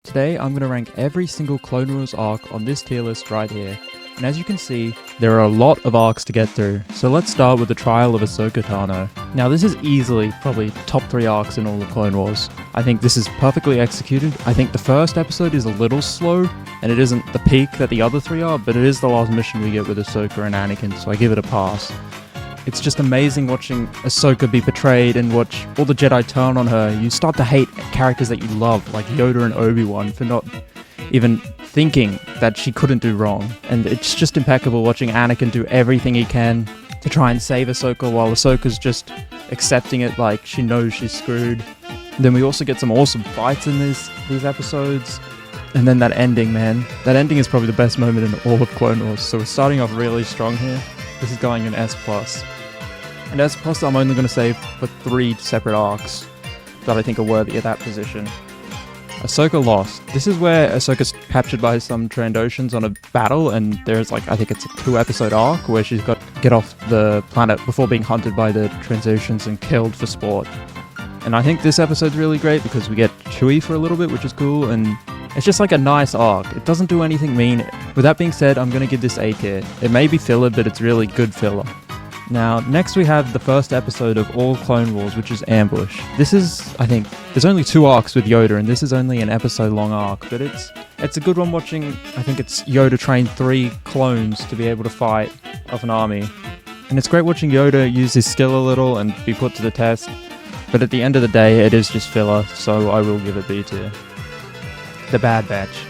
Today I'm going to rank every single Clone Wars arc on this tier list right here. And as you can see, there are a lot of arcs to get through, so let's start with the trial of Ahsoka Tano. Now this is easily probably top 3 arcs in all of Clone Wars. I think this is perfectly executed. I think the first episode is a little slow, and it isn't the peak that the other 3 are, but it is the last mission we get with Ahsoka and Anakin, so I give it a pass. It's just amazing watching Ahsoka be betrayed and watch all the Jedi turn on her. You start to hate characters that you love, like Yoda and Obi-Wan, for not even thinking that she couldn't do wrong. And it's just impeccable watching Anakin do everything he can to try and save Ahsoka while Ahsoka's just accepting it like she knows she's screwed. Then we also get some awesome fights in these episodes. And then that ending, man. That ending is probably the best moment in all of Clone Wars. So we're starting off really strong here. This is going in S+. And S+, I'm only going to save for 3 separate arcs that I think are worthy of that position. Ahsoka Lost. This is where Ahsoka's captured by some Trandoshans on a battle, and there's I think it's a 2-episode arc where she's got to get off the planet before being hunted by the Trandoshans and killed for sport. And I think this episode's really great because we get Chewie for a little bit, which is cool, and it's just like a nice arc. It doesn't do anything mean. With that being said, I'm going to give this A tier. It may be filler, but it's really good filler. Now, next we have the first episode of all Clone Wars, which is Ambush. This is, I think, there's only 2 arcs with Yoda, and this is only an episode-long arc, but it's a good one watching. I think it's Yoda train 3 clones to be able to fight off an army. And it's great watching Yoda use his skill a little and be put to the test, but at the end of the day, it is just filler, so I will give it B tier. The Bad Batch.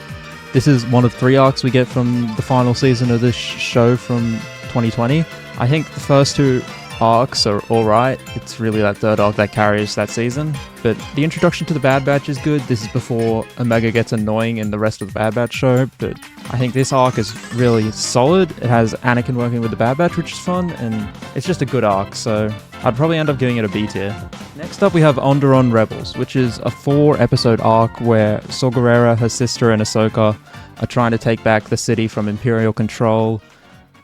This is one of 3 arcs we get from the final season of this show from 2020. I think the first 2 arcs are alright. It's really that 3rd arc that carries that season. But the introduction to the Bad Batch is good. This is before Omega gets annoying in the rest of the Bad Batch show. But I think this arc is really solid. It has Anakin working with the Bad Batch, which is fun. And it's just a good arc. So I'd probably end up giving it a B tier. Next up we have Onderon Rebels, which is a 4-episode arc where Saw Gerrera, her sister, and Ahsoka are trying to take back the city from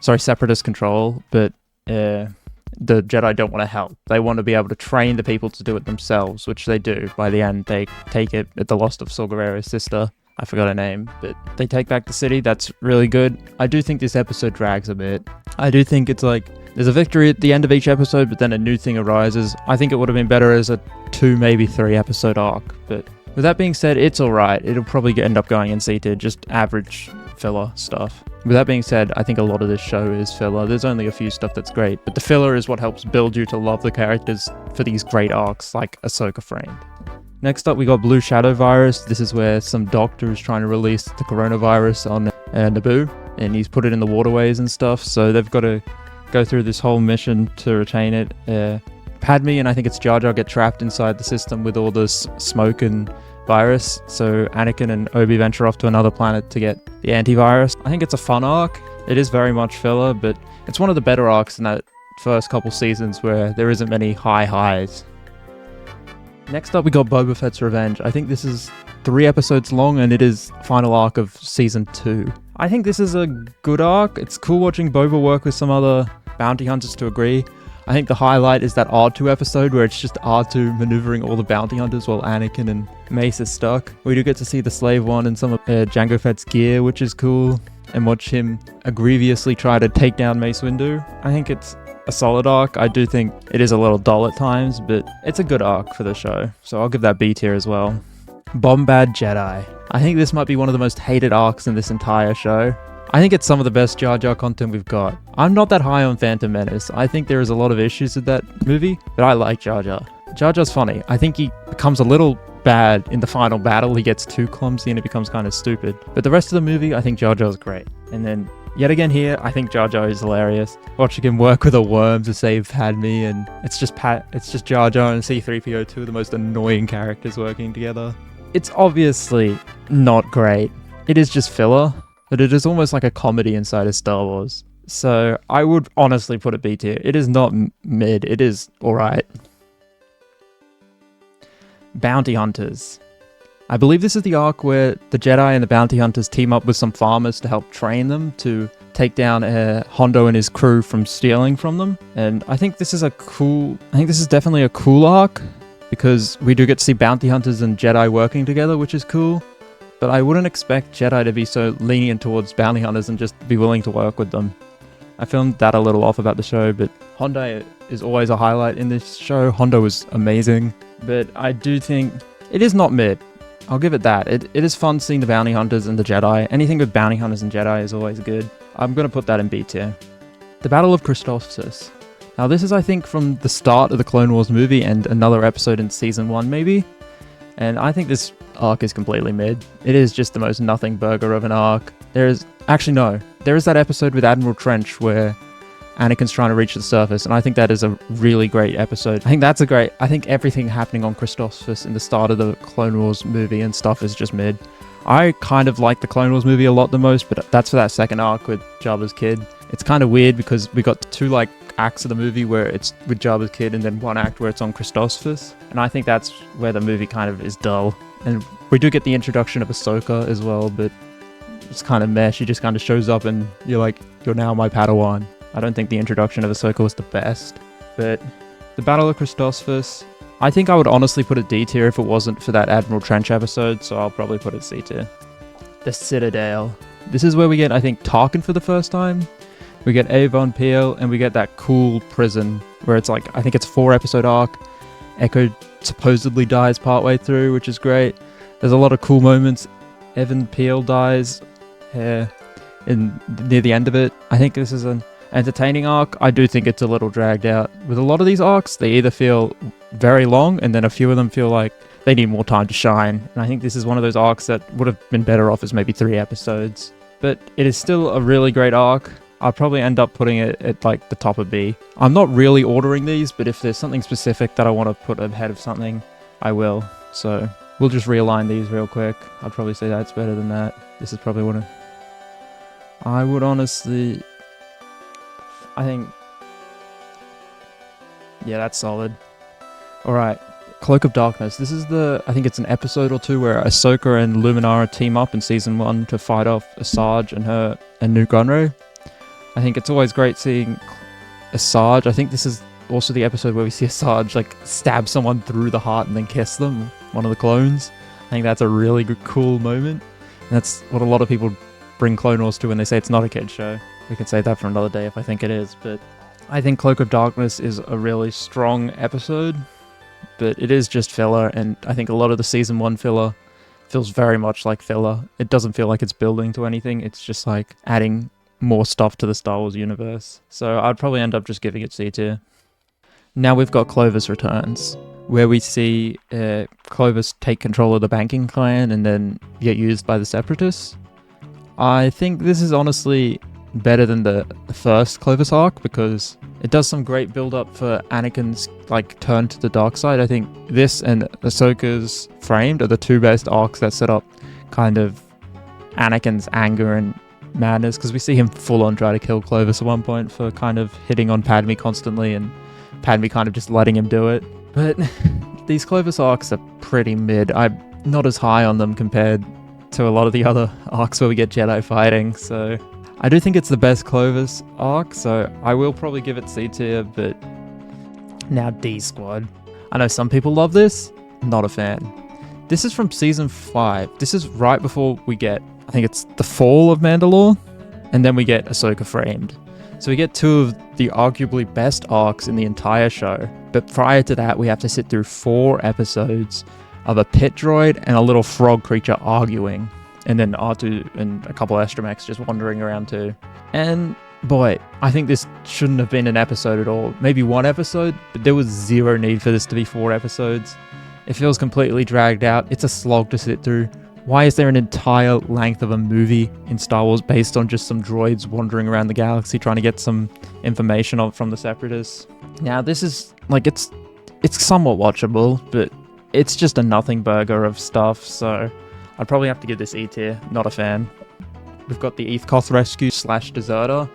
Separatist control, but the Jedi don't want to help. They want to be able to train the people to do it themselves, which they do. By the end, they take it at the loss of Saw Gerrera's sister. I forgot her name, but they take back the city. That's really good. I do think this episode drags a bit. I do think it's there's a victory at the end of each episode, but then a new thing arises. I think it would have been better as a 2, maybe 3-episode arc, but with that being said, it's alright. It'll probably end up going in C tier, just average filler stuff. With that being said, I think a lot of this show is filler. There's only a few stuff that's great, but the filler is what helps build you to love the characters for these great arcs like Ahsoka Framed. Next up, we got Blue Shadow Virus. This is where some doctor is trying to release the coronavirus on Naboo, and he's put it in the waterways and stuff, so they've got to go through this whole mission to retain it. Padme and I think it's Jar Jar get trapped inside the system with all this smoke and virus, so Anakin and Obi venture off to another planet to get the antivirus. I think it's a fun arc. It is very much filler, but it's one of the better arcs in that first couple seasons where there isn't many high highs. Next up we got Boba Fett's Revenge. I think this is 3 episodes long and it is final arc of season 2. I think this is a good arc. It's cool watching Boba work with some other bounty hunters to agree. I think the highlight is that R2 episode where it's just R2 maneuvering all the bounty hunters while Anakin and Mace is stuck. We do get to see the Slave One and some of Jango Fett's gear, which is cool, and watch him grievously try to take down Mace Windu. I think it's a solid arc. I do think it is a little dull at times, but it's a good arc for the show, so I'll give that B tier as well. Bombad Jedi. I think this might be one of the most hated arcs in this entire show. I think it's some of the best Jar Jar content we've got. I'm not that high on Phantom Menace. I think there is a lot of issues with that movie, but I like Jar Jar. Jar Jar's funny. I think he becomes a little bad in the final battle. He gets too clumsy and it becomes kind of stupid. But the rest of the movie, I think Jar Jar's great. And then, yet again here, I think Jar Jar is hilarious. Watching him work with a worm to save Padme, and it's just Jar Jar and C-3PO, 2 of the most annoying characters working together. It's obviously not great. It is just filler. But it is almost like a comedy inside of Star Wars. So I would honestly put it B tier. It is not mid, it is alright. Bounty Hunters. I believe this is the arc where the Jedi and the Bounty Hunters team up with some farmers to help train them to take down Hondo and his crew from stealing from them. And I think this is definitely a cool arc because we do get to see Bounty Hunters and Jedi working together, which is cool. but I wouldn't expect Jedi to be so lenient towards bounty hunters and just be willing to work with them. I found that a little off about the show, but Hondo is always a highlight in this show. Hondo was amazing, but I do think it is not mid. I'll give it that. It is fun seeing the bounty hunters and the Jedi. Anything with bounty hunters and Jedi is always good. I'm going to put that in B tier. The Battle of Christophsis. Now this is, I think, from the start of the Clone Wars movie and another episode in season 1 maybe. And I think this arc is completely mid. It is just the most nothing burger of an arc. There is that episode with Admiral Trench where Anakin's trying to reach the surface, and I think that is a really great episode. I think everything happening on Christophsis in the start of the Clone Wars movie and stuff is just mid. I kind of like the Clone Wars movie a lot the most, but that's for that second arc with Jabba's kid. It's kind of weird because we got 2 acts of the movie where it's with Jabba's kid and then 1 act where it's on Christophsis, and I think that's where the movie kind of is dull. And we do get the introduction of Ahsoka as well, but it's kind of meh. She just kind of shows up and you're like, you're now my Padawan. I don't think the introduction of Ahsoka was the best, but the Battle of Christophsis, I think I would honestly put it D tier if it wasn't for that Admiral Trench episode, so I'll probably put it C tier. The Citadel. This is where we get, I think, Tarkin for the first time. We get Avon Peel, and we get that cool prison where it's like, I think it's a 4-episode arc. Echo supposedly dies partway through, which is great. There's a lot of cool moments. Evan Peel dies near the end of it. I think this is an entertaining arc. I do think it's a little dragged out. With a lot of these arcs, they either feel very long, and then a few of them feel like they need more time to shine. And I think this is one of those arcs that would have been better off as maybe 3 episodes. But it is still a really great arc. I'll probably end up putting it at the top of B. I'm not really ordering these, but if there's something specific that I want to put ahead of something, I will. So we'll just realign these real quick. I'd probably say that's better than that. This is probably one of... I would honestly... I think... Yeah, that's solid. Alright, Cloak of Darkness. This is I think it's an episode or 2 where Ahsoka and Luminara team up in season 1 to fight off Asajj and Nute Gunray. I think it's always great seeing Asajj. I think this is also the episode where we see Asajj stab someone through the heart and then kiss them, one of the clones. I think that's a really good, cool moment. And that's what a lot of people bring Clone Wars to when they say it's not a kid's show. We can say that for another day if I think it is, but I think Cloak of Darkness is a really strong episode, but it is just filler, and I think a lot of the season 1 filler feels very much like filler. It doesn't feel like it's building to anything. It's just adding more stuff to the Star Wars universe. So I'd probably end up just giving it C tier. Now we've got Clovis Returns, where we see Clovis take control of the banking clan and then get used by the Separatists. I think this is honestly better than the first Clovis arc because it does some great build up for Anakin's turn to the dark side. I think this and Ahsoka's Framed are the 2 best arcs that set up kind of Anakin's anger and madness, because we see him full on try to kill Clovis at one point for kind of hitting on Padme constantly and Padme kind of just letting him do it. But these Clovis arcs are pretty mid. I'm not as high on them compared to a lot of the other arcs where we get Jedi fighting, so I do think it's the best Clovis arc, so I will probably give it C tier. But now D Squad. I know some people love this, not a fan. This is from season 5. This is right before we get, I think it's the fall of Mandalore, and then we get Ahsoka Framed. So we get 2 of the arguably best arcs in the entire show, but prior to that we have to sit through 4 episodes of a pit droid and a little frog creature arguing, and then R2 and a couple of astromechs just wandering around too. And boy, I think this shouldn't have been an episode at all. Maybe 1 episode, but there was 0 need for this to be 4 episodes. It feels completely dragged out. It's a slog to sit through. Why is there an entire length of a movie in Star Wars based on just some droids wandering around the galaxy trying to get some information from the Separatists? Now this is it's somewhat watchable, but it's just a nothing burger of stuff, so I'd probably have to give this E tier. Not a fan. We've got the Eeth Koth rescue / deserter.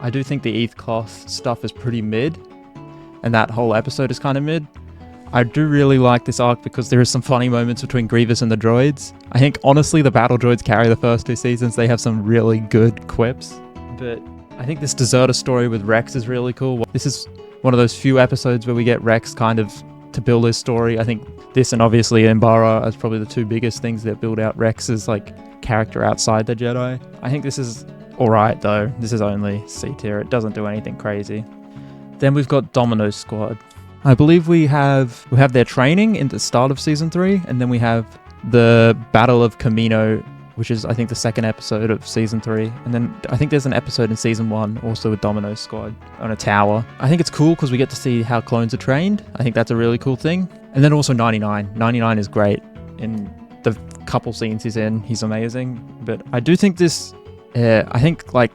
I do think the Eeth Koth stuff is pretty mid, and that whole episode is kind of mid. I do really like this arc because there is some funny moments between Grievous and the droids. I think honestly the battle droids carry the first 2 seasons. They have some really good quips, but I think this deserter story with Rex is really cool. This is one of those few episodes where we get Rex kind of to build his story. I think this and obviously Umbara is probably the two biggest things that build out Rex's like character outside the Jedi. I think this is alright though. This is only C tier. It doesn't do anything crazy. Then we've got Domino Squad. I believe we have their training in the start of season 3, and then we have the Battle of Kamino, which is I think the second episode of season 3, and then I think there's an episode in season 1 also with Domino Squad on a tower. I think it's cool because we get to see how clones are trained. I think that's a really cool thing. And then also 99. 99 is great in the couple scenes he's in. He's amazing. But I do think this, I think like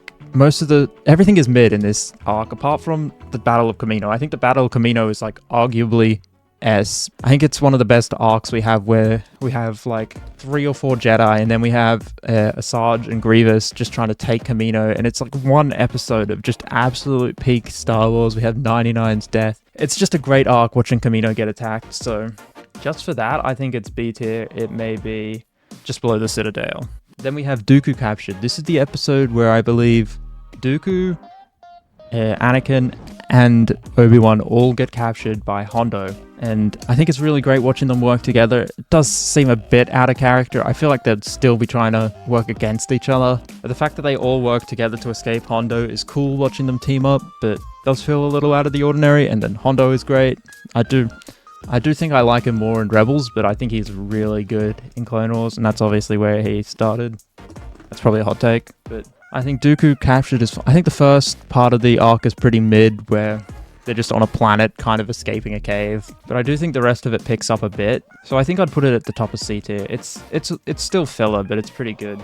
everything is mid in this arc apart from the Battle of Kamino. I think the Battle of Kamino is like arguably S. I think it's one of the best arcs we have, where we have like 3 or 4 Jedi, and then we have Asajj and Grievous just trying to take Kamino, and it's like one episode of just absolute peak Star Wars. We have 99's death. It's just a great arc watching Kamino get attacked. So just for that, I think it's B tier. It may be just below the Citadel. Then we have Dooku captured. This is the episode where I believe Dooku, Anakin, and Obi-Wan all get captured by Hondo. And I think it's really great watching them work together. It does seem a bit out of character. I feel like they'd still be trying to work against each other. But the fact that they all work together to escape Hondo is cool watching them team up, but does feel a little out of the ordinary. And then Hondo is great. I do think I like him more in Rebels, but I think he's really good in Clone Wars, and that's obviously where he started. That's probably a hot take, but I think Dooku captured is... I think the first part of the arc is pretty mid, where they're just on a planet kind of escaping a cave. But I do think the rest of it picks up a bit. So I think I'd put it at the top of C tier. It's still filler, but it's pretty good.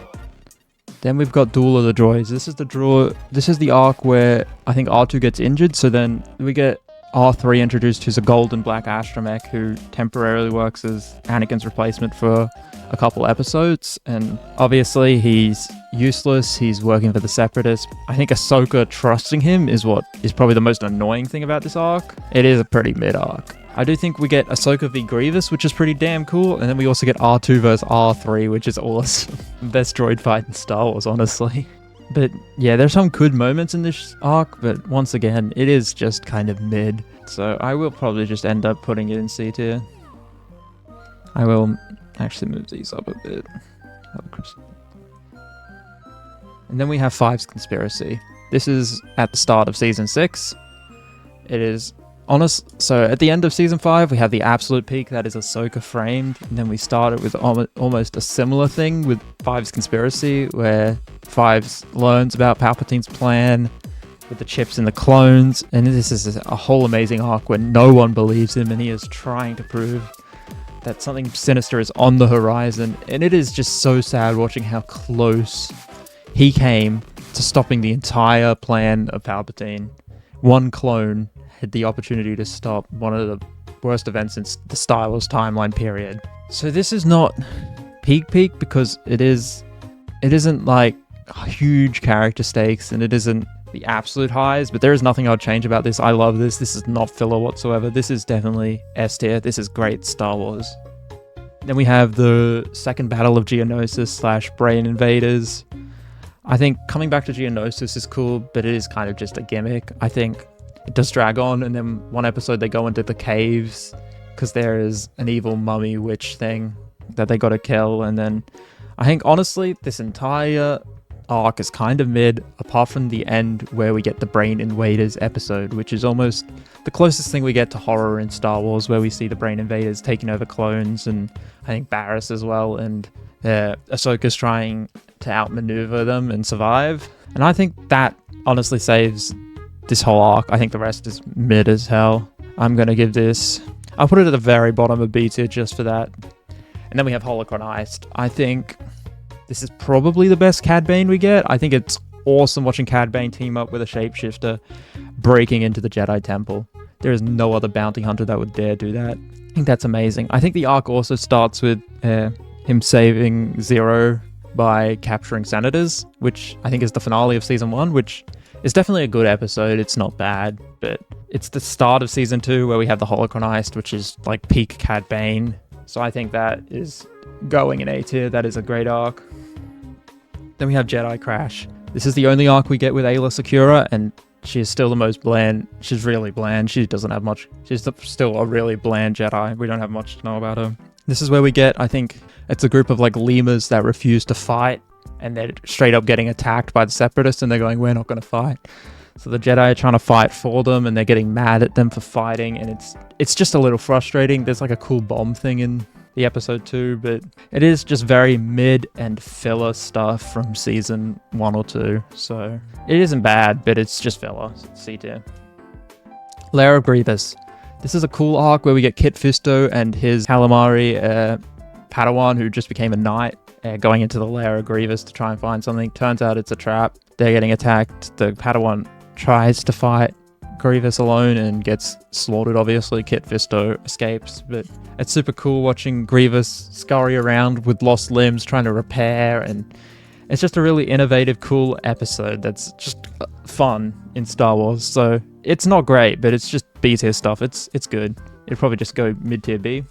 Then we've got Duel of the Droids. This is the arc where I think R2 gets injured, so then we get R3 introduced, who's a golden black astromech who temporarily works as Anakin's replacement for a couple episodes, and obviously he's useless. He's working for the Separatists. I think Ahsoka trusting him is what is probably the most annoying thing about this arc. It is a pretty mid arc. I do think we get Ahsoka v Grievous, which is pretty damn cool, and then we also get R2 versus R3, which is awesome. Best droid fight in Star Wars, honestly. But yeah, there's some good moments in this arc, but once again, it is just kind of mid. So I will probably just end up putting it in C tier. I will actually move these up a bit. And then we have Five's Conspiracy. This is at the start of season 6. It is honest. So at the end of season 5, we have the absolute peak, that is Ahsoka framed. And then we started with almost a similar thing with Five's Conspiracy, where Fives learns about Palpatine's plan with the chips and the clones. And this is a whole amazing arc where no one believes him, and he is trying to prove that something sinister is on the horizon. And it is just so sad watching how close he came to stopping the entire plan of Palpatine. One clone had the opportunity to stop one of the worst events in the Star Wars timeline period. So this is not peak because it isn't like huge character stakes, and it isn't the absolute highs, but there is nothing I'd change about this. I love this. This is not filler whatsoever. This is definitely S tier. This is great Star Wars. Then we have the second battle of Geonosis / Brain Invaders. I think coming back to Geonosis is cool, but it is kind of just a gimmick. I think it does drag on, and then one episode they go into the caves because there is an evil mummy witch thing that they got to kill, and then I think honestly this entire arc is kind of mid, apart from the end where we get the Brain Invaders episode, which is almost the closest thing we get to horror in Star Wars, where we see the Brain Invaders taking over clones, and I think Barriss as well, and Ahsoka's trying to outmaneuver them and survive. And I think that honestly saves this whole arc. I think the rest is mid as hell. I'm gonna give this, I'll put it at the very bottom of B tier just for that. And then we have Holocron Heist. I think this is probably the best Cad Bane we get. I think it's awesome watching Cad Bane team up with a shapeshifter breaking into the Jedi Temple. There is no other bounty hunter that would dare do that. I think that's amazing. I think the arc also starts with him saving Zero by capturing senators, which I think is the finale of season 1, which is definitely a good episode. It's not bad, but it's the start of season 2 where we have the Holocron Heist, which is like peak Cad Bane. So I think that is going in A tier. That is a great arc. Then we have Jedi Crash. This is the only arc we get with Aayla Secura, and she is still the most bland. She's really bland. She doesn't have much. She's still a really bland Jedi. We don't have much to know about her. This is where we get, I think, it's a group of like lemurs that refuse to fight, and they're straight up getting attacked by the Separatists, and they're going, we're not going to fight. So the Jedi are trying to fight for them, and they're getting mad at them for fighting, and it's just a little frustrating. There's like a cool bomb thing in the episode 2, but it is just very mid and filler stuff from season 1 or 2. So it isn't bad, but it's just filler. C tier. Lair of Grievous. This is a cool arc where we get Kit Fisto and his calamari Padawan, who just became a knight, going into the Lair of Grievous to try and find something. Turns out it's a trap. They're getting attacked. The Padawan tries to fight Grievous alone and gets slaughtered, obviously. Kit Fisto escapes, but it's super cool watching Grievous scurry around with lost limbs trying to repair, and it's just a really innovative, cool episode that's just fun in Star Wars. So it's not great, but it's just B tier stuff. It's good. It'd probably just go mid tier B.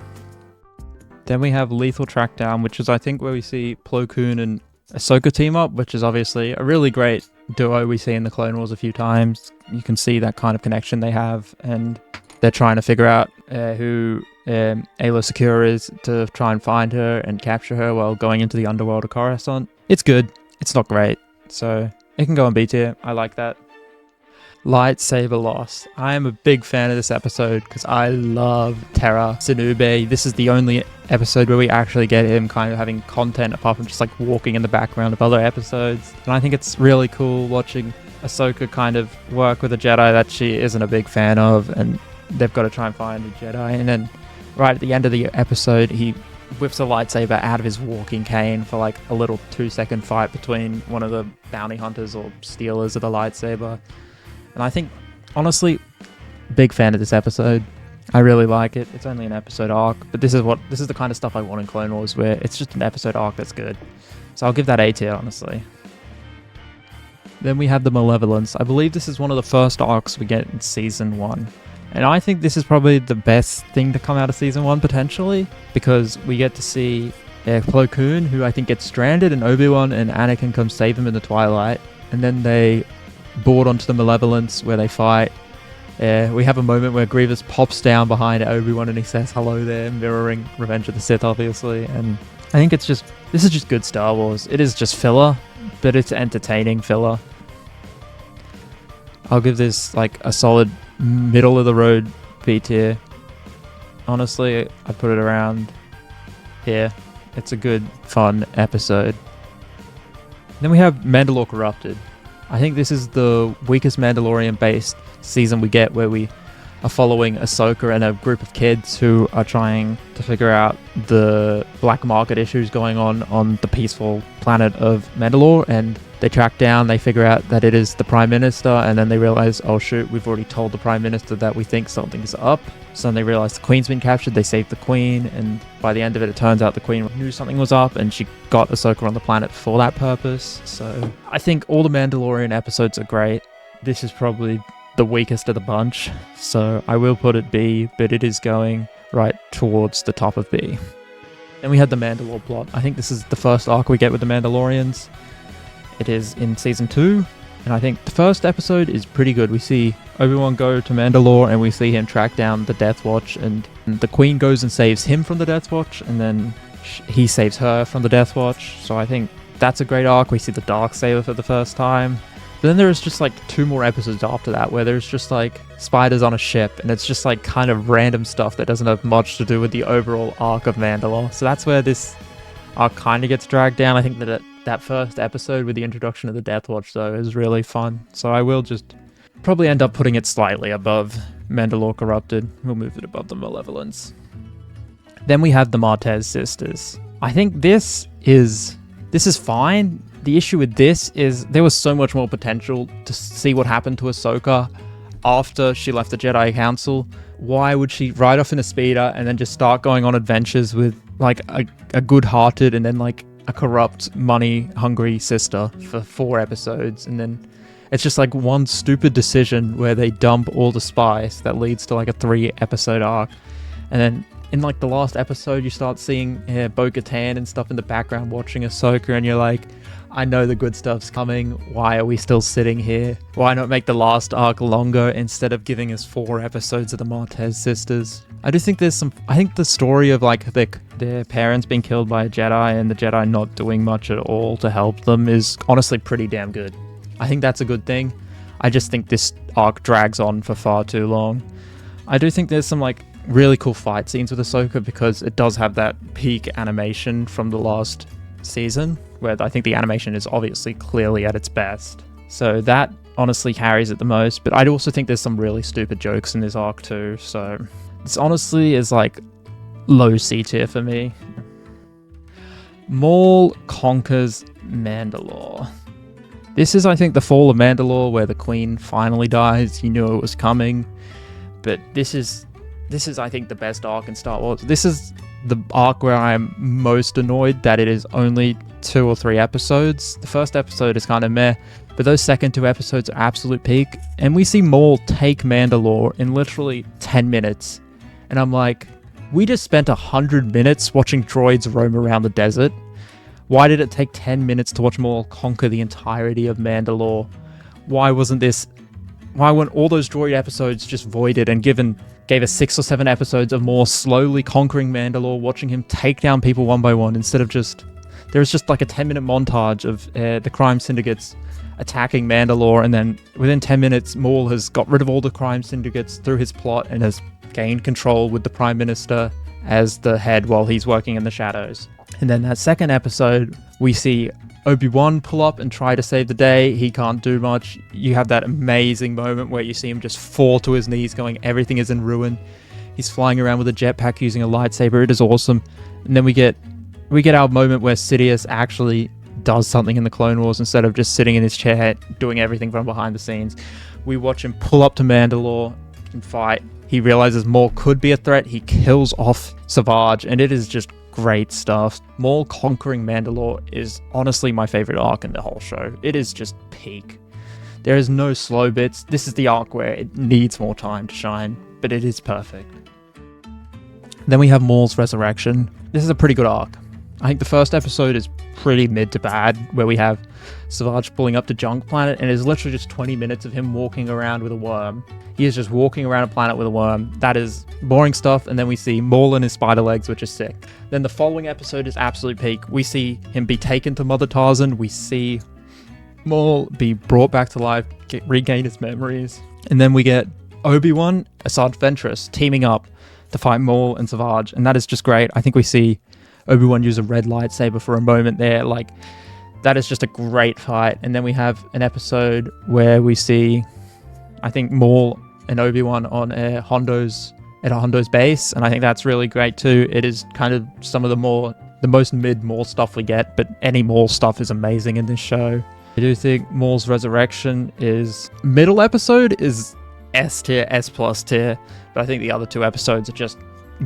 Then we have Lethal Trackdown, which is I think where we see Plo Koon and Ahsoka team up, which is obviously a really great duo we see in the Clone Wars a few times. You can see that kind of connection they have, and they're trying to figure out who Aayla Secura is to try and find her and capture her while going into the underworld of Coruscant. It's good. It's not great, so it can go on B tier. I like that. Lightsaber Lost. I am a big fan of this episode because I love Terra Sinube. This is the only episode where we actually get him kind of having content apart from just like walking in the background of other episodes. And I think it's really cool watching Ahsoka kind of work with a Jedi that she isn't a big fan of, and they've got to try and find a Jedi. And then right at the end of the episode, he whips a lightsaber out of his walking cane for like a little 2-second fight between one of the bounty hunters or stealers of the lightsaber. And I think, honestly, big fan of this episode. I really like it. It's only an episode arc, but this is the kind of stuff I want in Clone Wars, where it's just an episode arc that's good. So I'll give that A tier, honestly. Then we have the Malevolence. I believe this is one of the first arcs we get in season 1. And I think this is probably the best thing to come out of season 1, potentially, because we get to see Plo Koon, who I think gets stranded, and Obi-Wan and Anakin come save him in the Twilight. And then they board onto the Malevolence where they fight. We have a moment where Grievous pops down behind Obi-Wan and he says hello there, mirroring Revenge of the Sith, obviously. And I think this is just good Star Wars. It is just filler, but it's entertaining filler. I'll give this like a solid middle of the road B tier. Honestly, I put it around here. It's a good, fun episode. Then we have Mandalore Corrupted. I think this is the weakest Mandalorian-based season we get, where we are following Ahsoka and a group of kids who are trying to figure out the black market issues going on the peaceful planet of Mandalore, and they track down, they figure out that it is the Prime Minister, and then they realize, oh shoot, we've already told the Prime Minister that we think something's up. So then they realize the Queen's been captured, they save the Queen, and by the end of it, it turns out the Queen knew something was up, and she got Ahsoka on the planet for that purpose. So I think all the Mandalorian episodes are great. This is probably the weakest of the bunch, so I will put it B, but it is going right towards the top of B. Then we had the Mandalore plot. I think this is the first arc we get with the Mandalorians. It is in season 2, and I think the first episode is pretty good. We see Obi-Wan go to Mandalore, and we see him track down the Death Watch, and the Queen goes and saves him from the Death Watch, and then he saves her from the Death Watch. So I think that's a great arc. We see the Darksaber for the first time. But then there's just like 2 more episodes after that where there's just like spiders on a ship, and it's just like kind of random stuff that doesn't have much to do with the overall arc of Mandalore. So that's where this arc kind of gets dragged down. I think that first episode with the introduction of the Death Watch, though, is really fun. So I will just probably end up putting it slightly above Mandalore Corrupted. We'll move it above the Malevolence. Then we have the Martez Sisters. I think this is fine. The issue with this is there was so much more potential to see what happened to Ahsoka after she left the Jedi Council. Why would she ride off in a speeder and then just start going on adventures with like a good-hearted and then like a corrupt, money-hungry sister for 4 episodes, and then it's just like one stupid decision where they dump all the spice that leads to like a 3-episode arc. And then in like the last episode, you start seeing Bo-Katan and stuff in the background watching Ahsoka, and you're like, I know the good stuff's coming. Why are we still sitting here? Why not make the last arc longer instead of giving us 4 episodes of the Martez sisters? I do think I think the story of like their parents being killed by a Jedi and the Jedi not doing much at all to help them is honestly pretty damn good. I think that's a good thing. I just think this arc drags on for far too long. I do think there's some like really cool fight scenes with Ahsoka because it does have that peak animation from the last season, where I think the animation is obviously clearly at its best. So that honestly carries it the most, but I also think there's some really stupid jokes in this arc too, so this honestly is like low C tier for me. Maul conquers Mandalore. This is, I think, the fall of Mandalore, where the Queen finally dies. You knew it was coming, but this is, I think, the best arc in Star Wars. This is the arc where I'm most annoyed that it is only 2 or 3 episodes. The first episode is kind of meh, but those second 2 episodes are absolute peak. And we see Maul take Mandalore in literally 10 minutes. And I'm like, we just spent 100 minutes watching droids roam around the desert. Why did it take 10 minutes to watch Maul conquer the entirety of Mandalore? Why weren't all those droid episodes just voided and gave us 6 or 7 episodes of Maul slowly conquering Mandalore, watching him take down people one by one, instead of there's just like a 10-minute montage of the crime syndicates attacking Mandalore, and then within 10 minutes, Maul has got rid of all the crime syndicates through his plot and has gained control with the Prime Minister as the head while he's working in the shadows. And then that second episode, we see Obi-Wan pull up and try to save the day. He can't do much. You have that amazing moment where you see him just fall to his knees going, everything is in ruin. He's flying around with a jetpack using a lightsaber. It is awesome. And then we get our moment where Sidious actually does something in the Clone Wars instead of just sitting in his chair doing everything from behind the scenes. We watch him pull up to Mandalore and fight. He realizes Maul could be a threat. He kills off Savage, and it is just great stuff. Maul conquering Mandalore is honestly my favorite arc in the whole show. It is just peak. There is no slow bits. This is the arc where it needs more time to shine, but it is perfect. Then we have Maul's resurrection. This is a pretty good arc. I think the first episode is pretty mid to bad, where we have Savage pulling up to Junk Planet, and it's literally just 20 minutes of him walking around with a worm. He is just walking around a planet with a worm. That is boring stuff, and then we see Maul and his spider legs, which is sick. Then the following episode is absolute peak. We see him be taken to Mother Tarzan. We see Maul be brought back to life, regain his memories. And then we get Obi-Wan, Asajj Ventress teaming up to fight Maul and Savage, and that is just great. I think we see Obi-Wan use a red lightsaber for a moment there. Like, that is just a great fight. And then we have an episode where we see, I think, Maul and Obi-Wan on Hondo's base, and I think that's really great too. It is kind of some of the most mid Maul stuff we get, but any Maul stuff is amazing in this show. I do think Maul's resurrection is middle episode is S tier, S plus tier, but I think the other 2 episodes are just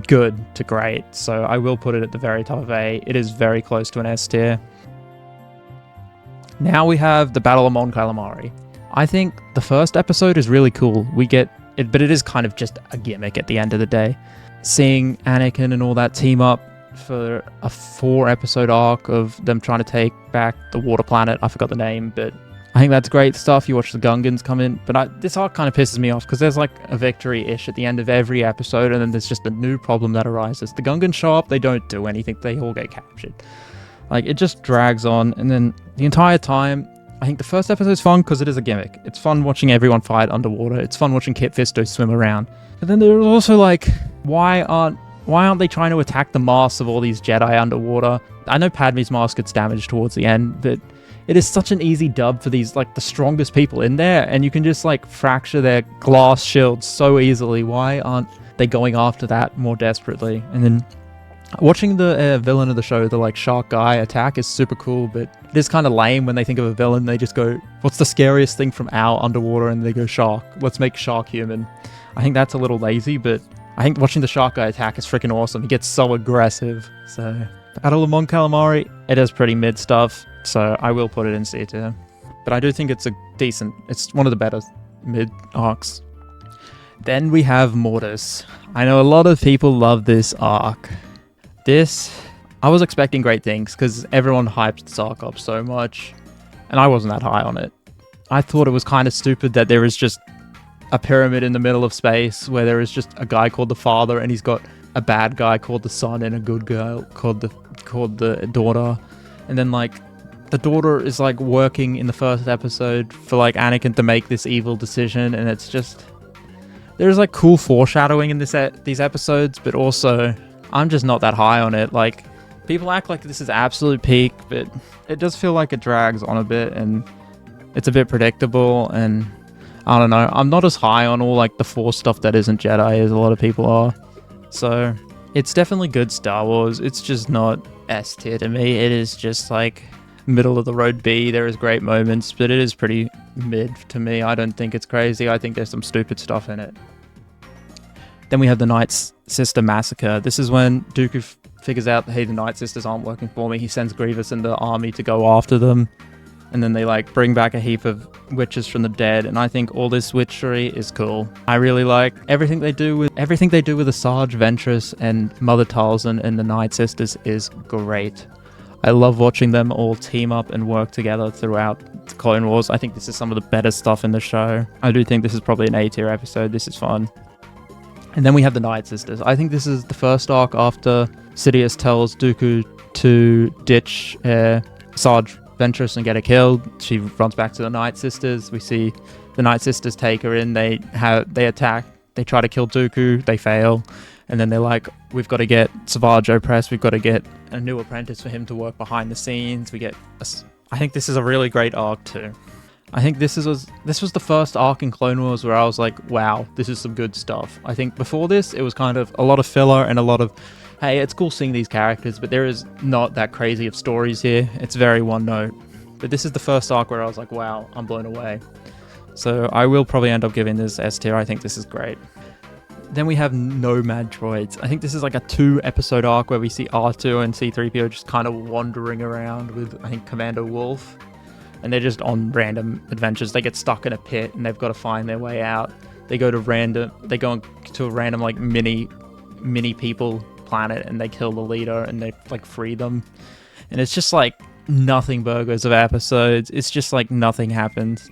good to great, so I will put it at the very top of A. It is very close to an S tier. Now we have the Battle of Mon Calamari. I think the first episode is really cool. We get it, but it is kind of just a gimmick at the end of the day. Seeing Anakin and all that team up for a 4-episode arc of them trying to take back the water planet. I forgot the name, but I think that's great stuff. You watch the Gungans come in, but this arc kind of pisses me off because there's like a victory-ish at the end of every episode, and then there's just a new problem that arises. The Gungans show up, they don't do anything, they all get captured. Like, it just drags on, and then the entire time, I think the first episode is fun because it is a gimmick. It's fun watching everyone fight underwater. It's fun watching Kit Fisto swim around. But then there's also like, why aren't they trying to attack the masks of all these Jedi underwater? I know Padme's mask gets damaged towards the end, but it is such an easy dub for these, like, the strongest people in there, and you can just, like, fracture their glass shields so easily. Why aren't they going after that more desperately? And then watching the villain of the show, the, like, shark guy attack is super cool, but it is kind of lame when they think of a villain. They just go, what's the scariest thing from our underwater? And they go, shark. Let's make shark human. I think that's a little lazy, but I think watching the shark guy attack is freaking awesome. He gets so aggressive. So, Battle of Mon Calamari, it is pretty mid stuff, so I will put it in C tier. But I do think it's it's one of the better mid arcs. Then we have Mortis. I know a lot of people love this arc. This I was expecting great things because everyone hyped this arc up so much, and I wasn't that high on it. I thought it was kind of stupid that there is just a pyramid in the middle of space where there is just a guy called the father, and he's got a bad guy called the son and a good girl called the daughter, and then like the daughter is like working in the first episode for like Anakin to make this evil decision, and it's just there's like cool foreshadowing in these episodes, but also I'm just not that high on it. Like people act like this is absolute peak, but it does feel like it drags on a bit and it's a bit predictable, and I don't know. I'm not as high on all like the Force stuff that isn't Jedi as a lot of people are. So it's definitely good Star Wars. It's just not S tier to me. It is just like middle of the road B. There is great moments, but it is pretty mid to me. I don't think it's crazy. I think there's some stupid stuff in it. Then we have the Night Sister Massacre. This is when Dooku figures out, hey, the Night Sisters aren't working for me. He sends Grievous and the army to go after them. And then they like bring back a heap of witches from the dead, and I think all this witchery is cool. I really like everything they do with Asajj Ventress and Mother Talzin and the Night Sisters is great. I love watching them all team up and work together throughout the Clone Wars. I think this is some of the better stuff in the show. I do think this is probably an A tier episode. This is fun. And then we have the Night Sisters. I think this is the first arc after Sidious tells Dooku to ditch Asajj Ventress and get her killed. She runs back to the Night Sisters. We see the Night Sisters take her in. They attack. They try to kill Dooku. They fail. And then they're like, we've got to get Savage Opress. We've got to get a new apprentice for him to work behind the scenes. I think this is a really great arc too. I think this was the first arc in Clone Wars where I was like, wow, this is some good stuff. I think before this, it was kind of a lot of filler and a lot of, hey, it's cool seeing these characters, but there is not that crazy of stories here. It's very one note. But this is the first arc where I was like, wow, I'm blown away. So I will probably end up giving this S tier. I think this is great. Then we have Nomad Droids. I think this is like a 2-episode arc where we see R2 and C-3PO just kind of wandering around with, I think, Commander Wolf. And they're just on random adventures. They get stuck in a pit and they've got to find their way out. They go to a random like mini people planet and they kill the leader and they like free them. And it's just like nothing burgers of episodes. It's just like nothing happens.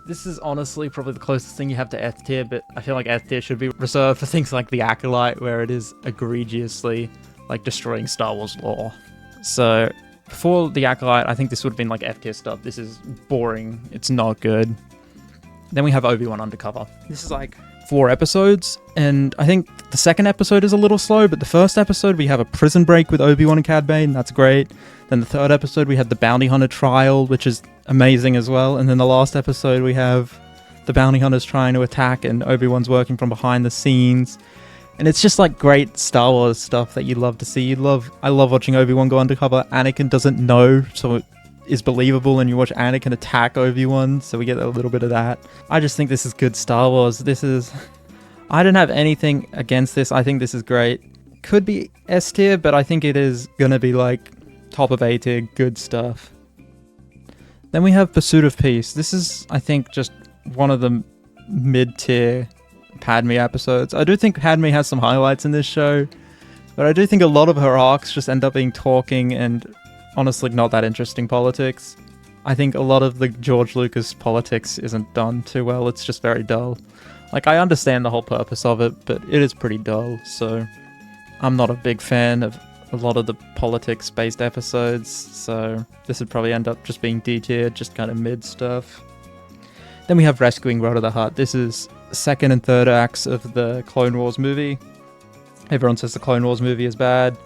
This is honestly probably the closest thing you have to S tier, but I feel like S tier should be reserved for things like The Acolyte, where it is egregiously like destroying Star Wars lore. So before The Acolyte, I think this would have been like F tier stuff. This is boring. It's not good. Then we have Obi-Wan Undercover. This is like 4 episodes, and I think the second episode is a little slow, but the first episode we have a prison break with Obi-Wan and Cad Bane. That's great. Then the third episode we have the Bounty Hunter trial, which is amazing as well. And then the last episode we have the bounty hunters trying to attack and Obi-Wan's working from behind the scenes. And it's just like great Star Wars stuff that you love to see. I love watching Obi-Wan go undercover. Anakin doesn't know, so it is believable, and you watch Anakin attack Obi-Wan, so we get a little bit of that. I just think this is good Star Wars. I don't have anything against this. I think this is great. Could be S tier, but I think it is gonna be like top of A tier, good stuff. Then we have Pursuit of Peace. This is, I think, just one of the mid-tier Padme episodes. I do think Padme has some highlights in this show, but I do think a lot of her arcs just end up being talking and honestly not that interesting politics. I think a lot of the George Lucas politics isn't done too well. It's just very dull. Like, I understand the whole purpose of it, but it is pretty dull, so I'm not a big fan of a lot of the politics-based episodes, so this would probably end up just being D tier, just kind of mid stuff. Then we have Rescuing Rhoda the Hutt. This is second and third acts of the Clone Wars movie. Everyone says the Clone Wars movie is bad.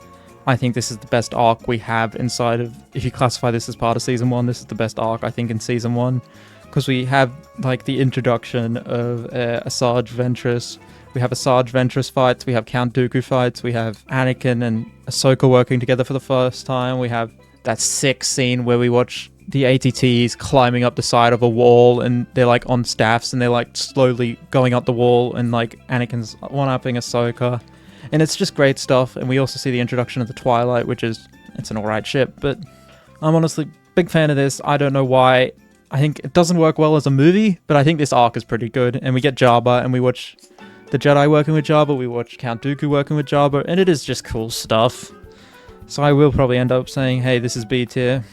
I think this is the best arc we have inside of, if you classify this as part of Season 1, this is the best arc, I think, in Season 1. Because we have, like, the introduction of Asajj Ventress. We have Asajj Ventress fights, we have Count Dooku fights, we have Anakin and Ahsoka working together for the first time. We have that sick scene where we watch the ATTs climbing up the side of a wall and they're like on staffs and they're like slowly going up the wall and like Anakin's one-upping Ahsoka. And it's just great stuff. And we also see the introduction of the Twilight, which is, it's an alright ship, but I'm honestly big fan of this. I don't know why. I think it doesn't work well as a movie, but I think this arc is pretty good. And we get Jabba and we watch the Jedi working with Jabba, we watch Count Dooku working with Jabba, and it is just cool stuff. So I will probably end up saying, hey, this is B tier.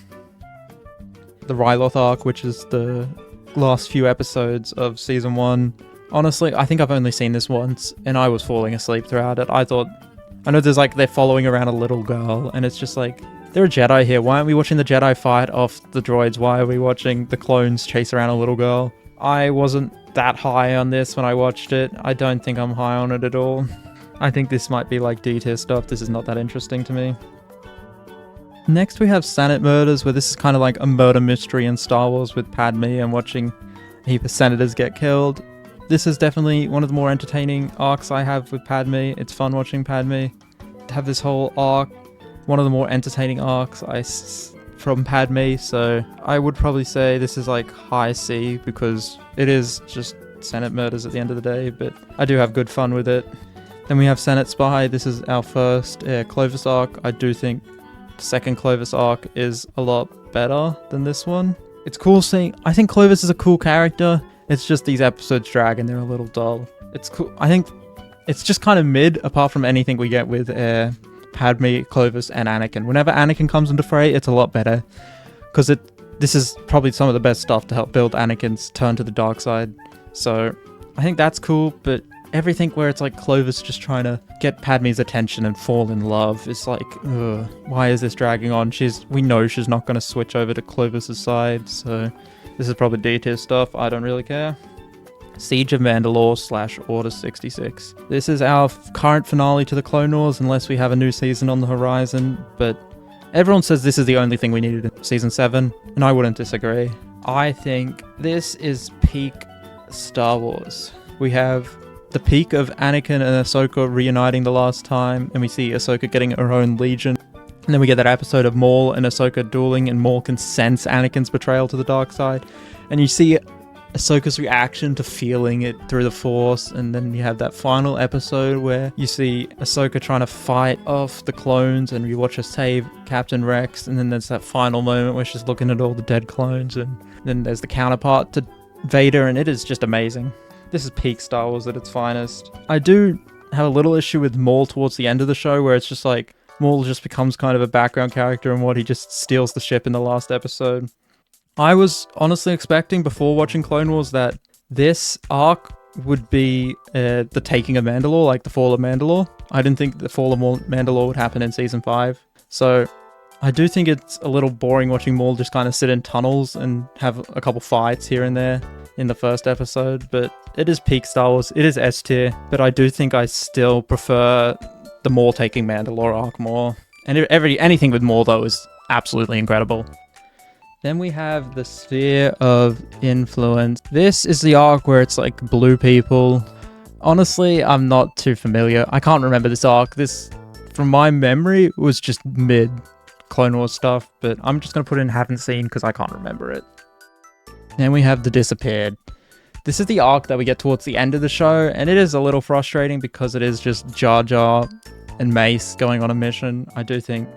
The Ryloth arc, which is the last few episodes of season 1. Honestly, I think I've only seen this once, and I was falling asleep throughout it. I know there's like, they're following around a little girl, and it's just like, there are Jedi here. Why aren't we watching the Jedi fight off the droids? Why are we watching the clones chase around a little girl? I wasn't that high on this when I watched it. I don't think I'm high on it at all. I think this might be like D tier stuff. This is not that interesting to me. Next we have Senate Murders, where this is kind of like a murder mystery in Star Wars with Padme and watching a heap of senators get killed. This is definitely one of the more entertaining arcs I have with Padme. It's fun watching Padme. To have this whole arc, one of the more entertaining arcs from Padme, so I would probably say this is like high C, because it is just Senate Murders at the end of the day, but I do have good fun with it. Then we have Senate Spy. This is our first Clovis arc. I do think the second Clovis arc is a lot better than this one. It's cool seeing... I think Clovis is a cool character. It's just these episodes drag and they're a little dull. It's cool. I think it's just kind of mid, apart from anything we get with Padme, Clovis, and Anakin. Whenever Anakin comes into fray, it's a lot better, because this is probably some of the best stuff to help build Anakin's turn to the dark side. So I think that's cool, but everything where it's like Clovis just trying to get Padme's attention and fall in love is like, ugh, why is this dragging on? We know she's not going to switch over to Clovis's side, so this is probably D tier stuff. I don't really care. Siege of Mandalore / Order 66. This is our current finale to the Clone Wars, unless we have a new season on the horizon, but everyone says this is the only thing we needed in season 7, and I wouldn't disagree. I think this is peak Star Wars. We have the peak of Anakin and Ahsoka reuniting the last time, and we see Ahsoka getting her own legion. And then we get that episode of Maul and Ahsoka dueling, and Maul can sense Anakin's betrayal to the dark side. And you see Ahsoka's reaction to feeling it through the Force, and then you have that final episode where you see Ahsoka trying to fight off the clones, and you watch her save Captain Rex, and then there's that final moment where she's looking at all the dead clones, and then there's the counterpart to Vader, and it is just amazing. This is peak Star Wars at its finest. I do have a little issue with Maul towards the end of the show, where it's just like, Maul just becomes kind of a background character, and he just steals the ship in the last episode. I was honestly expecting before watching Clone Wars that this arc would be the taking of Mandalore, like the fall of Mandalore. I didn't think the fall of Mandalore would happen in season 5. So I do think it's a little boring watching Maul just kind of sit in tunnels and have a couple fights here and there in the first episode, but it is peak Star Wars. It is S tier, but I do think I still prefer the Maul taking Mandalore arc more. And anything with Maul, though, is absolutely incredible. Then we have the Sphere of Influence. This is the arc where it's like blue people. Honestly, I'm not too familiar. I can't remember this arc. This, from my memory, was just mid Clone Wars stuff, but I'm just going to put in haven't seen because I can't remember it. Then we have the Disappeared. This is the arc that we get towards the end of the show, and it is a little frustrating because it is just Jar Jar and Mace going on a mission. I do think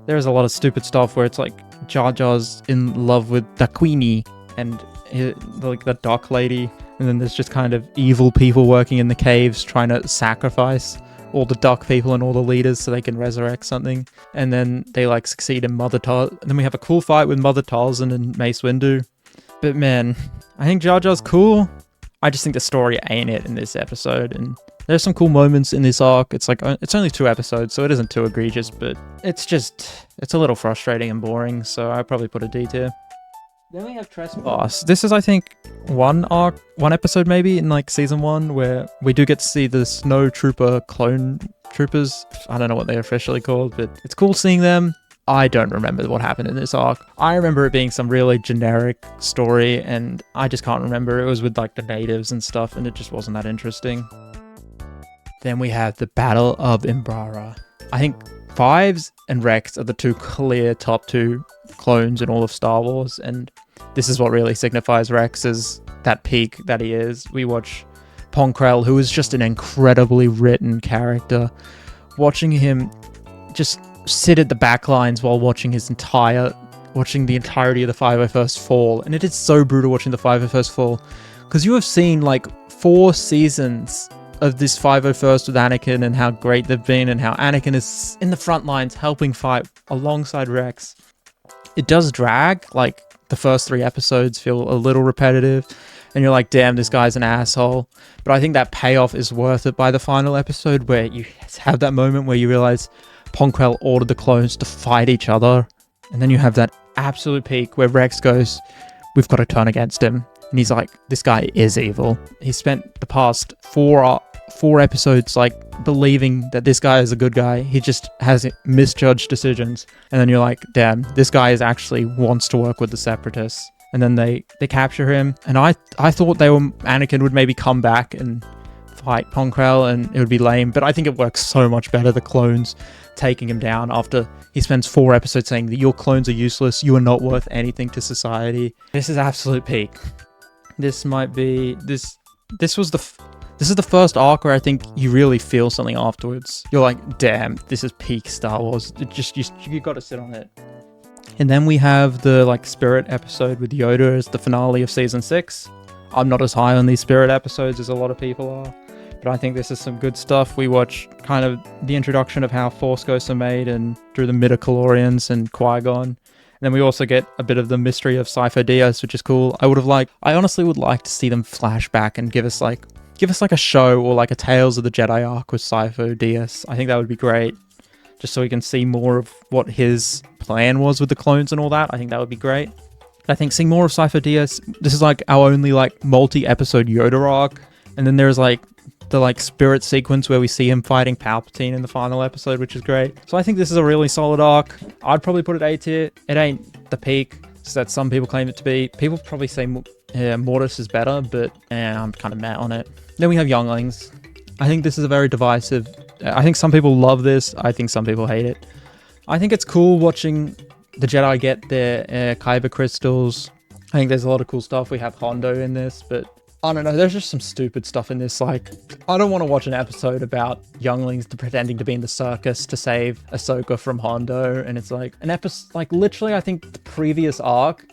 there is a lot of stupid stuff where it's like Jar Jar's in love with the Queenie and like the Dock Lady, and then there's just kind of evil people working in the caves trying to sacrifice all the Duck people and all the leaders so they can resurrect something, and then they like succeed in Mother Talzin. And then we have a cool fight with Mother Talzin and Mace Windu. But man, I think Jar Jar's cool. I just think the story ain't it in this episode, and there's some cool moments in this arc. It's like, it's only 2 episodes, so it isn't too egregious, but it's a little frustrating and boring, so I'd probably put a D tier. Then we have Trespass. This is, I think, one episode maybe in like season 1, where we do get to see the Snow Trooper clone troopers. I don't know what they're officially called, but it's cool seeing them. I don't remember what happened in this arc. I remember it being some really generic story, and I just can't remember. It was with like the natives and stuff, and it just wasn't that interesting. Then we have the Battle of Imbrara. I think Fives and Rex are the 2 clear top 2 clones in all of Star Wars, and this is what really signifies Rex as that peak that he is. We watch Pong Krell, who is just an incredibly written character. Watching him just sit at the back lines while watching the entirety of the 501st fall, and it is so brutal watching the 501st fall, because you have seen like 4 seasons of this 501st with Anakin and how great they've been and how Anakin is in the front lines helping fight alongside Rex. It does drag, like the first 3 episodes feel a little repetitive and you're like, damn, this guy's an asshole. But I think that payoff is worth it by the final episode, where you have that moment where you realize Pong Krell ordered the clones to fight each other. And then you have that absolute peak where Rex goes, we've got to turn against him. And he's like, this guy is evil. He spent the past four episodes like believing that this guy is a good guy. He just has misjudged decisions. And then you're like, damn, this guy is actually wants to work with the Separatists. And then they capture him. And I thought Anakin would maybe come back and fight Pong Krell and it would be lame. But I think it works so much better, the clones taking him down after he spends 4 episodes saying that your clones are useless. You are not worth anything to society. This is absolute peak. This might be... This is the first arc where I think you really feel something afterwards. You're like, damn, this is peak Star Wars. You got to sit on it. And then we have the like Spirit episode with Yoda as the finale of season 6. I'm not as high on these Spirit episodes as a lot of people are, but I think this is some good stuff. We watch kind of the introduction of how Force Ghosts are made and through the midichlorians and Qui-Gon. And then we also get a bit of the mystery of Sifo Dyas, which is cool. I honestly would like to see them flash back and give us like a show or like a Tales of the Jedi arc with Sifo Dyas. I think that would be great. Just so we can see more of what his plan was with the clones and all that. I think that would be great. I think seeing more of Sifo Dyas, this is like our only like multi-episode Yoda arc. And then there's like the like Spirit sequence where we see him fighting Palpatine in the final episode, which is great. So I think this is a really solid arc. I'd probably put it A tier. It ain't the peak, so that some people claim it to be. People probably say Mortis is better, but I'm kind of mad on it. Then we have Younglings. I think this is a very divisive... I think some people love this. I think some people hate it. I think it's cool watching the Jedi get their Kyber crystals. I think there's a lot of cool stuff. We have Hondo in this, but I don't know. There's just some stupid stuff in this. Like, I don't want to watch an episode about younglings pretending to be in the circus to save Ahsoka from Hondo. And it's like an episode, like literally, I think the previous arc,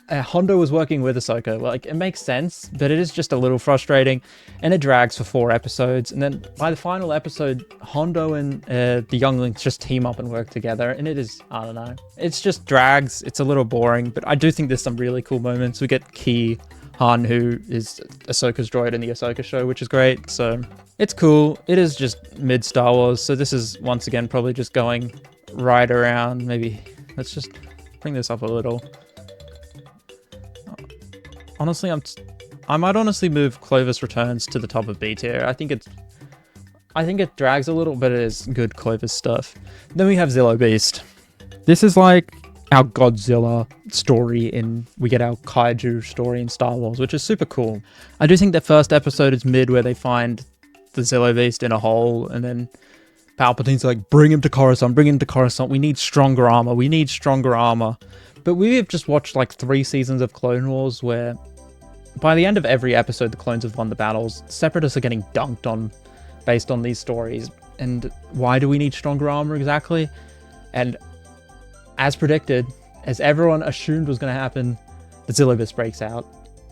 Hondo was working with Ahsoka. Like, it makes sense, but it is just a little frustrating, and it drags for 4 episodes. And then by the final episode, Hondo and the younglings just team up and work together, and it is, I don't know. It's just drags. It's a little boring, but I do think there's some really cool moments. We get Ki Han, who is Ahsoka's droid in the Ahsoka show, which is great. So it's cool. It is just mid Star Wars. So this is once again probably just going right around. Maybe let's just bring this up a little. Honestly, I might honestly move Clovis Returns to the top of B tier. I think it drags a little, but it is good Clovis stuff. Then we have Zillo Beast. This is like our Godzilla story we get our kaiju story in Star Wars, which is super cool. I do think the first episode is mid, where they find the Zillo Beast in a hole, and then Palpatine's like, bring him to Coruscant, we need stronger armor. But we've just watched like 3 seasons of Clone Wars where by the end of every episode, the clones have won the battles. Separatists are getting dunked on based on these stories. And why do we need stronger armor exactly? And as predicted, as everyone assumed was going to happen, the Zillo Beast breaks out.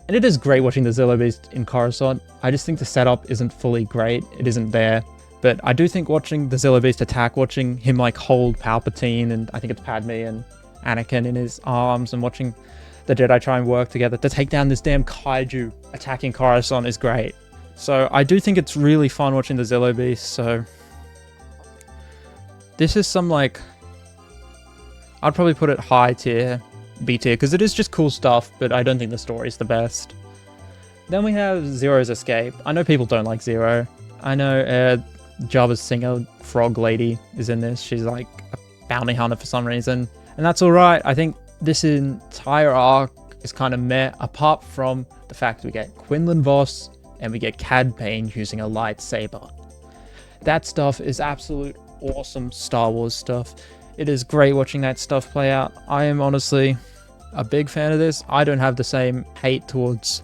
And it is great watching the Zillo Beast in Coruscant. I just think the setup isn't fully great. It isn't there. But I do think watching the Zillo Beast attack, watching him like hold Palpatine, and I think it's Padme and Anakin in his arms, and watching the Jedi try and work together to take down this damn kaiju attacking Coruscant is great. So I do think it's really fun watching the Zillo Beast. So this is some like, I'd probably put it high tier, B tier, because it is just cool stuff, but I don't think the story's the best. Then we have Zero's Escape. I know people don't like Zero. I know Jabba's singer frog lady is in this. She's like a bounty hunter for some reason. And that's alright. I think this entire arc is kind of meh, apart from the fact we get Quinlan Vos and we get Cad Bane using a lightsaber. That stuff is absolute awesome Star Wars stuff. It is great watching that stuff play out. I am honestly a big fan of this. I don't have the same hate towards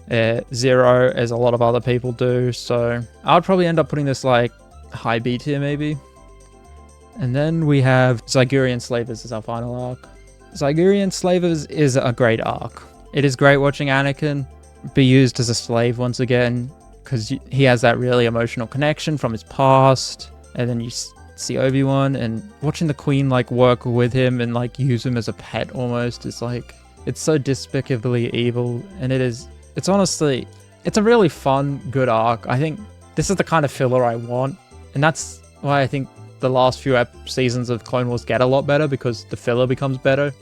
Zero as a lot of other people do, so I'd probably end up putting this like high B tier maybe. And then we have Zygurian Slavers as our final arc. Zygurian Slavers is a great arc. It is great watching Anakin be used as a slave once again. because he has that really emotional connection from his past, and then you see Obi-Wan, and watching the Queen like work with him and like use him as a pet almost is like, it's so despicably evil, and it's honestly, it's a really fun, good arc. I think this is the kind of filler I want, and that's why I think the last few seasons of Clone Wars get a lot better, because the filler becomes better.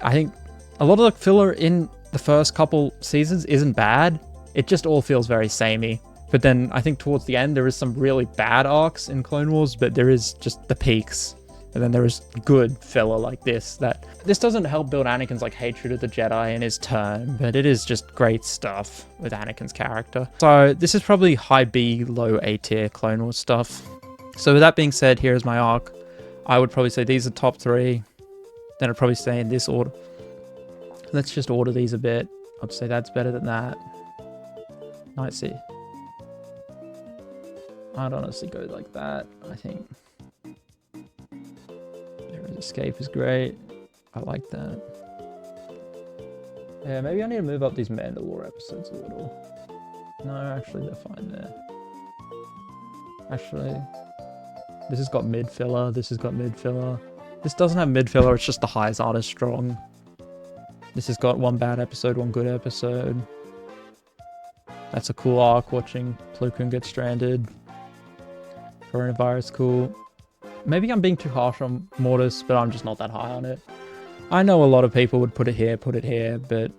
I think a lot of the filler in the first couple seasons isn't bad, it just all feels very samey. But then I think towards the end there is some really bad arcs in Clone Wars, but there is just the peaks. And then there is good filler like this. This doesn't help build Anakin's like hatred of the Jedi in his turn, but it is just great stuff with Anakin's character. So this is probably high B, low A tier Clone Wars stuff. So with that being said, here is my arc. I would probably say these are top 3. Then I'd probably say in this order. Let's just order these a bit. I'd say that's better than that. Let's see. I'd honestly go like that, I think. Escape is great. I like that. Yeah, maybe I need to move up these Mandalore episodes a little. No, actually they're fine there. Actually, this has got mid filler. This has got mid filler. This doesn't have mid filler. It's just the highs aren't as strong. This has got one bad episode, one good episode. That's a cool arc, watching Plo Koon get stranded. Coronavirus, cool. Maybe I'm being too harsh on Mortis, but I'm just not that high on it. I know a lot of people would put it here, but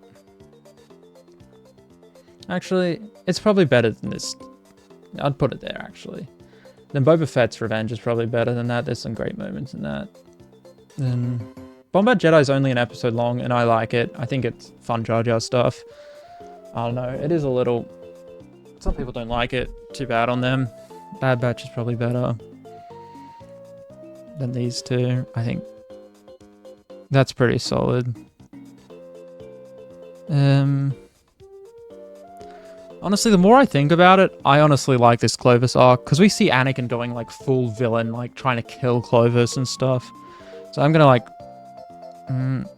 actually, it's probably better than this. I'd put it there, actually. Then Boba Fett's Revenge is probably better than that. There's some great moments in that. Then Bombad Jedi is only an episode long, and I like it. I think it's fun Jar Jar stuff. I don't know. It is a little... Some people don't like it. Too bad on them. Bad Batch is probably better than these two. I think that's pretty solid. Honestly, the more I think about it, I honestly like this Clovis arc, because we see Anakin going like full villain, like trying to kill Clovis and stuff. So I'm gonna like...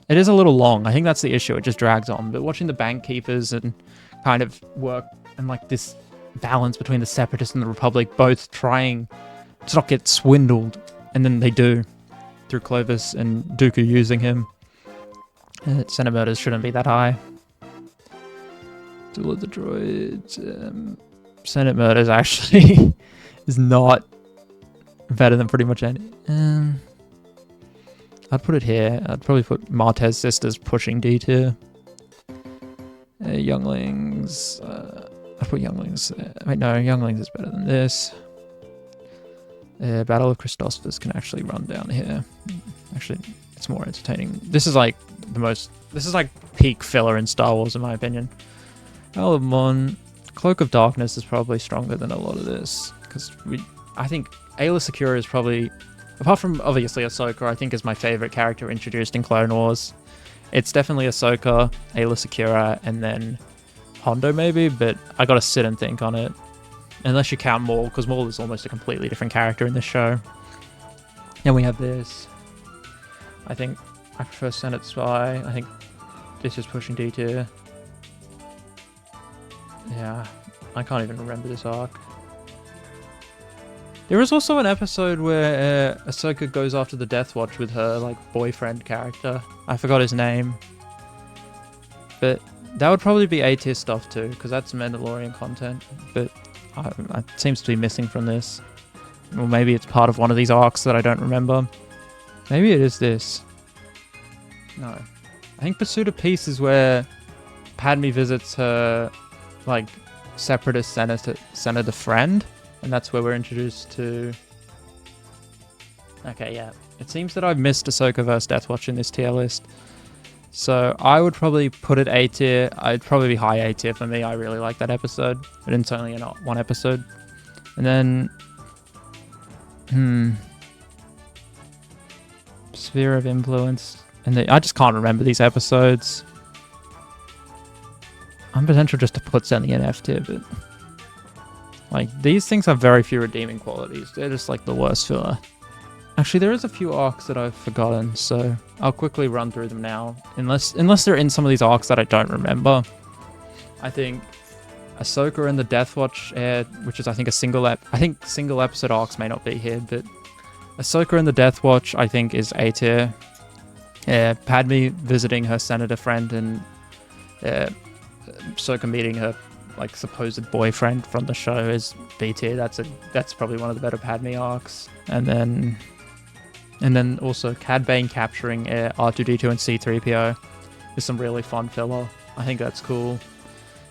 it is a little long. I think that's the issue. It just drags on. But watching the Bank Keepers and kind of work and like this balance between the Separatists and the Republic both trying to not get swindled, and then they do through Clovis and Dooku using him. Senate murders shouldn't be that high. Duel of the Droids. Senate murders actually is not better than pretty much any. I'd put it here. I'd probably put Martez Sisters pushing D tier. Younglings. I'd put Younglings. Wait, no, Younglings is better than this. Battle of Christophsis can actually run down here. Actually, it's more entertaining. This is like the most... This is like peak filler in Star Wars, in my opinion. Isle of Mon. Cloak of Darkness is probably stronger than a lot of this, because I think Aayla Secura is probably... Apart from, obviously, Ahsoka, I think is my favorite character introduced in Clone Wars. It's definitely Ahsoka, Aayla Secura, and then Hondo maybe, but I gotta sit and think on it. Unless you count Maul, because Maul is almost a completely different character in this show. Then we have this. I think I prefer Senate Spy. I think this is pushing D tier. Yeah, I can't even remember this arc. There is also an episode where Ahsoka goes after the Death Watch with her like boyfriend character. I forgot his name. But that would probably be A tier stuff too, because that's Mandalorian content. But it seems to be missing from this. Or maybe it's part of one of these arcs that I don't remember. Maybe it is this. No. I think Pursuit of Peace is where Padme visits her like separatist senator friend. And that's where we're introduced to... Okay, yeah. It seems that I've missed Ahsoka vs. Death Watch in this tier list. So I would probably put it A tier. I'd probably be high A tier for me. I really like that episode. But it's only not one episode. And then... Sphere of Influence. And I just can't remember these episodes. I'm potential just to put something in F tier, but... Like, these things have very few redeeming qualities. They're just like the worst filler. Actually, there is a few arcs that I've forgotten, so I'll quickly run through them now. Unless they're in some of these arcs that I don't remember. I think Ahsoka and the Death Watch, which is I think single episode arcs may not be here, but Ahsoka and the Death Watch I think is A tier. Padme visiting her senator friend and Ahsoka meeting her like supposed boyfriend from the show is B tier. That's probably one of the better Padme arcs. And then also Cad Bane capturing R2D2 and C3PO is some really fun filler. I think that's cool.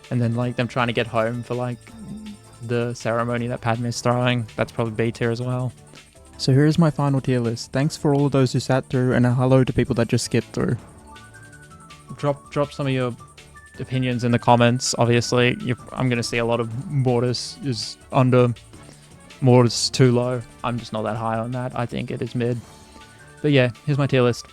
And then like them trying to get home for like the ceremony that Padme is throwing, that's probably B tier as well. So here is my final tier list. Thanks for all of those who sat through, and a hello to people that just skipped through. Drop some of your opinions in the comments. Obviously, I'm going to see a lot of Mortis is under, Mortis too low. I'm just not that high on that. I think it is mid. But yeah, here's my tier list.